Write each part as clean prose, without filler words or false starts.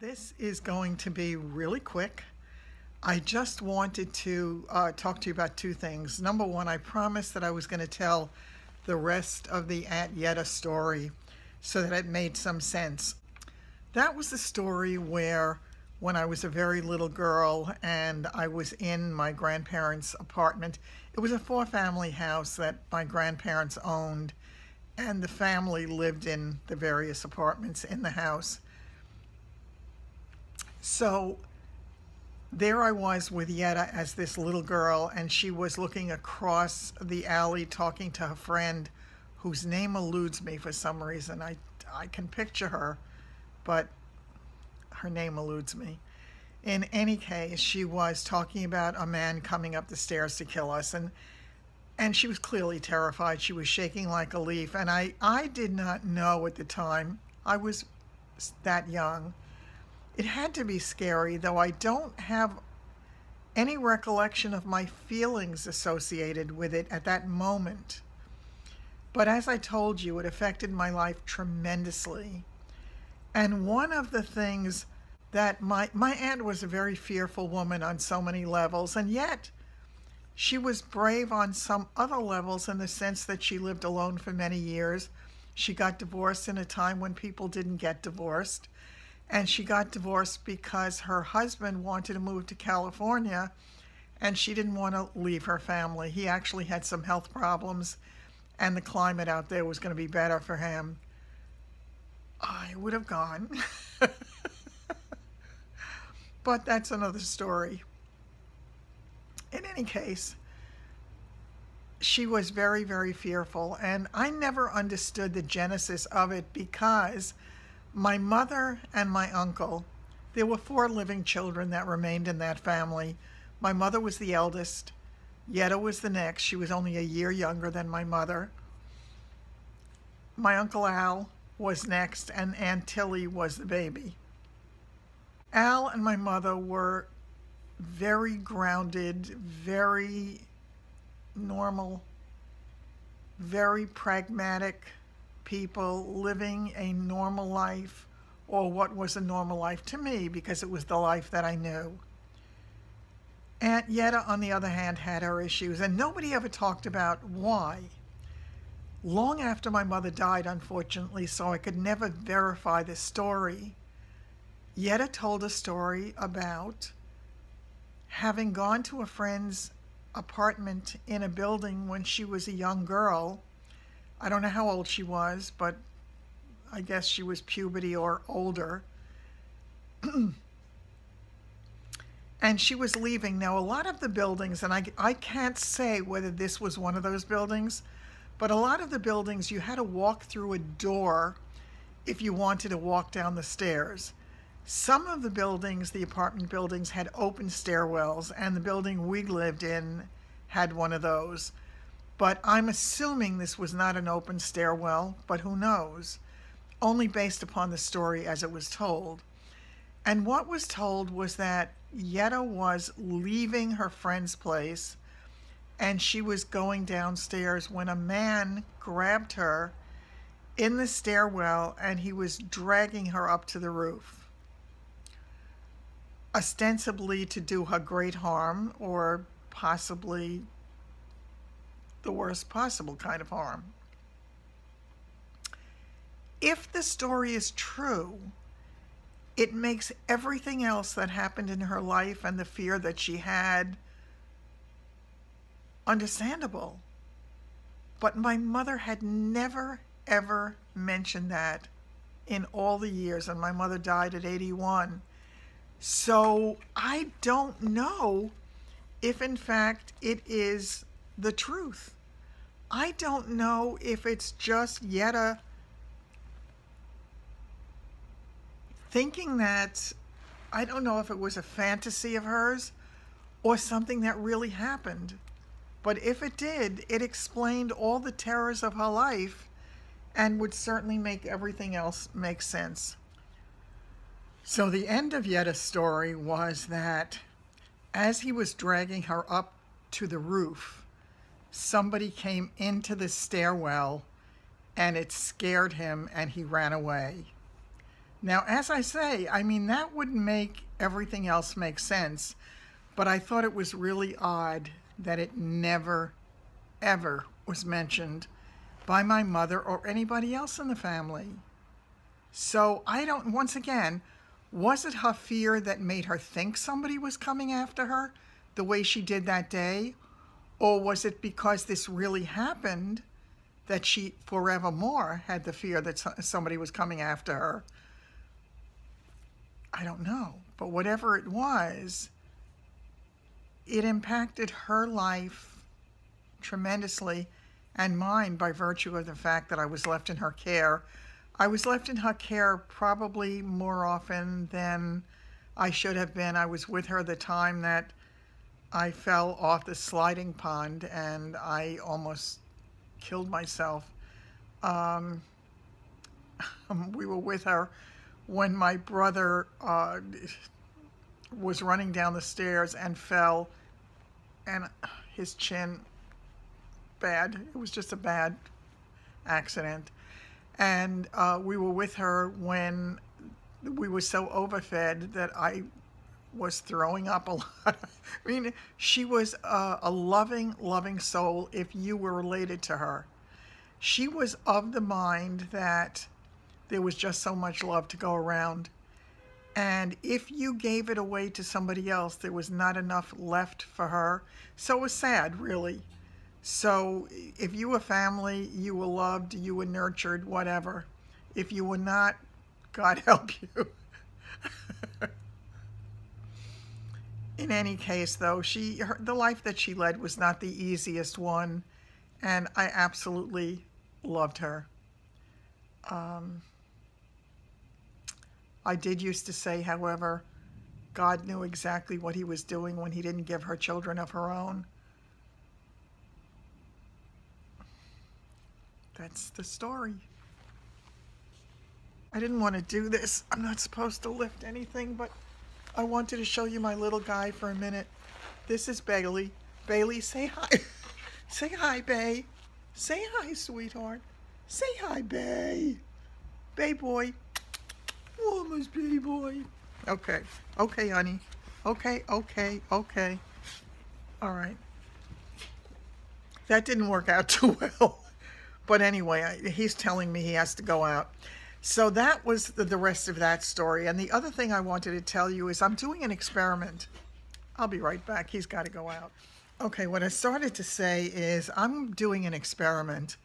This is going to be really quick. I just wanted to talk to you about two things. Number one, I promised that I was going to tell the rest of the Aunt Yetta story so that it made some sense. That was the story where when I was a very little girl and I was in my grandparents' apartment. It was a four-family house that my grandparents owned, and the family lived in the various apartments in the house. So there I was with Yetta as this little girl, and she was looking across the alley talking to her friend whose name eludes me for some reason. I can picture her, but her name eludes me. In any case, she was talking about a man coming up the stairs to kill us, and she was clearly terrified. She was shaking like a leaf, and I did not know at the time. I was that young. It had to be scary, though I don't have any recollection of my feelings associated with it at that moment. But as I told you, it affected my life tremendously. And one of the things that my aunt was a very fearful woman on so many levels, and yet she was brave on some other levels in the sense that she lived alone for many years. She got divorced in a time when people didn't get divorced. And she got divorced because her husband wanted to move to California and she didn't want to leave her family. He actually had some health problems and the climate out there was going to be better for him. I would have gone. But that's another story. In any case, she was very, very fearful, and I never understood the genesis of it because my mother and my uncle, there were 4 living children that remained in that family. My mother was the eldest. Yetta was the next. She was only a year younger than my mother. My Uncle Al was next, and Aunt Tilly was the baby. Al and my mother were very grounded, very normal, very pragmatic people living a normal life, or what was a normal life to me, because it was the life that I knew. Aunt Yetta, on the other hand, had her issues, and nobody ever talked about why. Long after my mother died, unfortunately, so I could never verify this story, Yetta told a story about having gone to a friend's apartment in a building when she was a young girl. I don't know how old she was, but I guess she was puberty or older. And she was leaving. Now, a lot of the buildings, and I can't say whether this was one of those buildings, but a lot of the buildings you had to walk through a door if you wanted to walk down the stairs. Some of the buildings, the apartment buildings, had open stairwells, and the building we lived in had one of those. But I'm assuming this was not an open stairwell, but who knows? Only based upon the story as it was told. And what was told was that Yetta was leaving her friend's place and she was going downstairs when a man grabbed her in the stairwell and he was dragging her up to the roof, ostensibly to do her great harm, or possibly the worst possible kind of harm. If the story is true, it makes everything else that happened in her life and the fear that she had understandable. But my mother had never, ever mentioned that in all the years, and my mother died at 81. So I don't know if in fact it is the truth. I don't know if it's just Yetta thinking that, I don't know if it was a fantasy of hers or something that really happened. But if it did, it explained all the terrors of her life and would certainly make everything else make sense. So the end of Yetta's story was that as he was dragging her up to the roof, somebody came into the stairwell and it scared him and he ran away. Now, as I say, I mean, that would make everything else make sense, but I thought it was really odd that it never, ever was mentioned by my mother or anybody else in the family. So I don't, once again, was it her fear that made her think somebody was coming after her the way she did that day? Or was it because this really happened that she forevermore had the fear that somebody was coming after her? I don't know. But whatever it was, it impacted her life tremendously and mine by virtue of the fact that I was left in her care. I was left in her care probably more often than I should have been. I was with her the time that I fell off the sliding pond and I almost killed myself. We were with her when my brother was running down the stairs and fell, and his chin, bad. It was just a bad accident. And we were with her when we were so overfed that I was throwing up a lot. I mean, she was a loving, loving soul if you were related to her. She was of the mind that there was just so much love to go around. And if you gave it away to somebody else, there was not enough left for her. So it was sad, really. So if you were family, you were loved, you were nurtured, whatever. If you were not, God help you. In any case, though, the life that she led was not the easiest one, and I absolutely loved her. I did used to say, however, God knew exactly what he was doing when he didn't give her children of her own. That's the story. I didn't want to do this. I'm not supposed to lift anything, but I wanted to show you my little guy for a minute. This is Bailey. Bailey, say hi. Say hi, Bay. Say hi, sweetheart. Say hi, Bay. Bay boy. Mama's Bay boy. Okay. Okay, honey. Okay, okay, okay. All right. That didn't work out too well. But anyway, he's telling me he has to go out. So that was the rest of that story. And the other thing I wanted to tell you is I'm doing an experiment. I'll be right back. He's got to go out. Okay, what I started to say is I'm doing an experiment.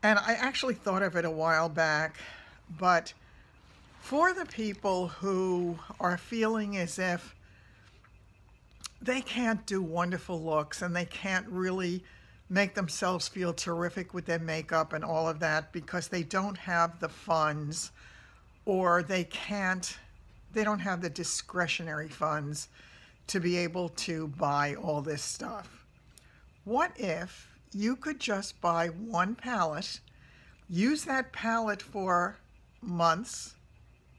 And I actually thought of it a while back. But for the people who are feeling as if they can't do wonderful looks and they can't really make themselves feel terrific with their makeup and all of that because they don't have the funds, or they don't have the discretionary funds to be able to buy all this stuff. What if you could just buy one palette, use that palette for months,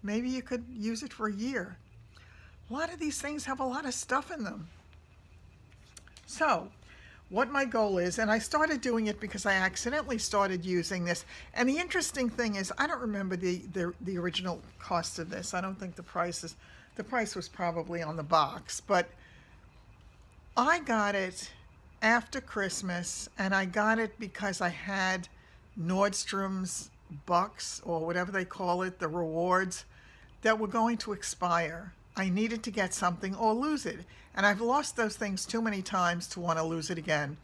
maybe you could use it for a year. A lot of these things have a lot of stuff in them. So what my goal is, and I started doing it because I accidentally started using this. And the interesting thing is, I don't remember the original cost of this. I don't think the price was probably on the box, but I got it after Christmas, and I got it because I had Nordstrom's bucks, or whatever they call it, the rewards, that were going to expire. I needed to get something or lose it. And I've lost those things too many times to want to lose it again.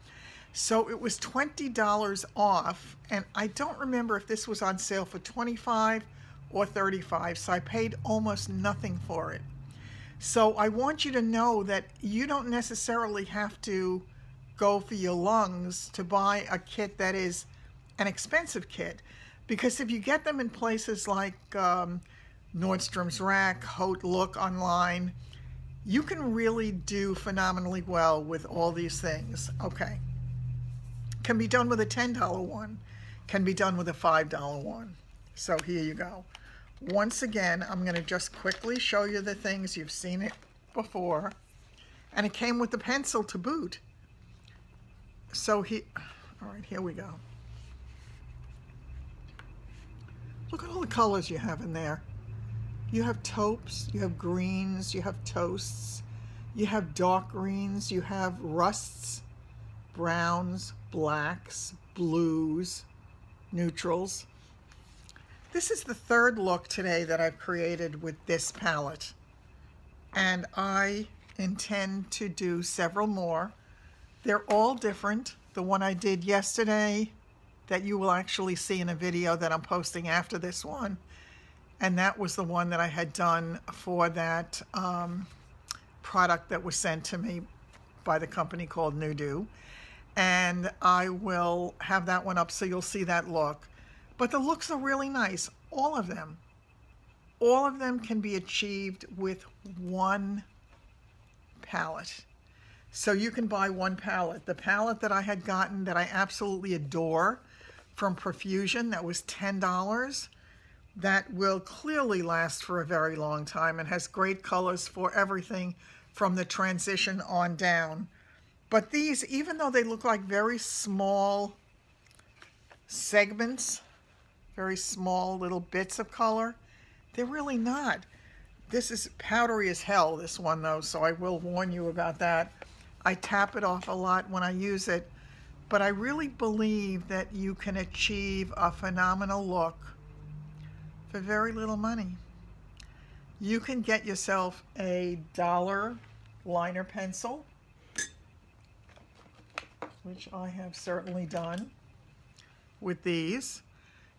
So it was $20 off. And I don't remember if this was on sale for $25 or $35. So I paid almost nothing for it. So I want you to know that you don't necessarily have to go for your lungs to buy a kit that is an expensive kit. Because if you get them in places like Nordstrom's Rack, Haute Look online, you can really do phenomenally well with all these things. Okay. Can be done with a $10 one. Can be done with a $5 one. So here you go. Once again, I'm going to just quickly show you the things. You've seen it before. And it came with the pencil to boot. So all right, here we go. Look at all the colors you have in there. You have taupes, you have greens, you have toasts, you have dark greens, you have rusts, browns, blacks, blues, neutrals. This is the third look today that I've created with this palette, and I intend to do several more. They're all different. The one I did yesterday that you will actually see in a video that I'm posting after this one, and that was the one that I had done for that product that was sent to me by the company called Nudo. And I will have that one up so you'll see that look. But the looks are really nice, all of them. All of them can be achieved with one palette. So you can buy one palette. The palette that I had gotten that I absolutely adore from Profusion, that was $10. That will clearly last for a very long time and has great colors for everything from the transition on down. But these, even though they look like very small segments, very small little bits of color, they're really not. This is powdery as hell, this one though, so I will warn you about that. I tap it off a lot when I use it, but I really believe that you can achieve a phenomenal look for very little money. You can get yourself a $1 liner pencil, which I have certainly done with these.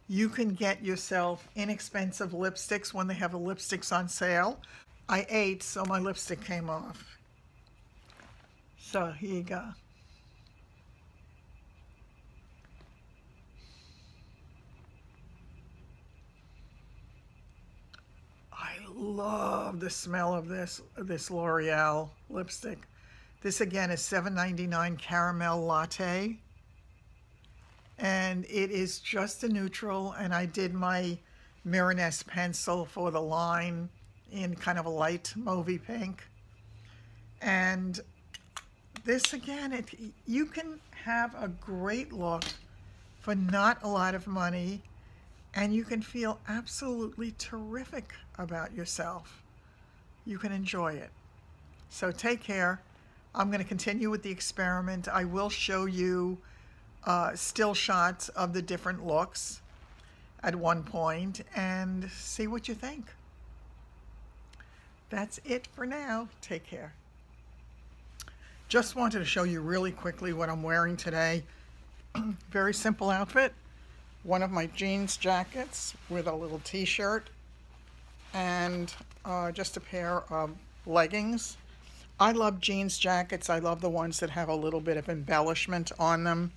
You can get yourself inexpensive lipsticks when they have the lipsticks on sale. I ate, so my lipstick came off. So here you go. I love the smell of this L'Oreal lipstick. This again is $7.99 Caramel Latte. And it is just a neutral, and I did my Mironess pencil for the line in kind of a light mauvey pink. And this again, you can have a great look for not a lot of money, and you can feel absolutely terrific about yourself. You can enjoy it. So take care. I'm going to continue with the experiment. I will show you still shots of the different looks at one point and see what you think. That's it for now. Take care. Just wanted to show you really quickly what I'm wearing today. Very simple outfit. One of my jeans jackets with a little t-shirt and just a pair of leggings. I love jeans jackets. I love the ones that have a little bit of embellishment on them.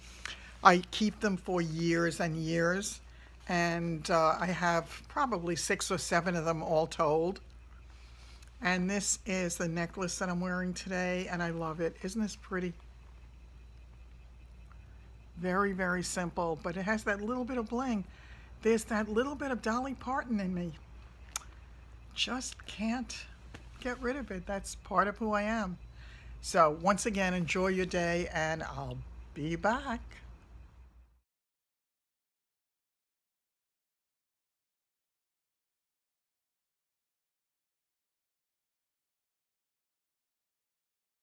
I keep them for years and years, and I have probably 6 or 7 of them all told. And this is the necklace that I'm wearing today, and I love it. Isn't this pretty? Very, very simple, but it has that little bit of bling. There's that little bit of Dolly Parton in me. Just can't get rid of it. That's part of who I am. So once again, enjoy your day, and I'll be back.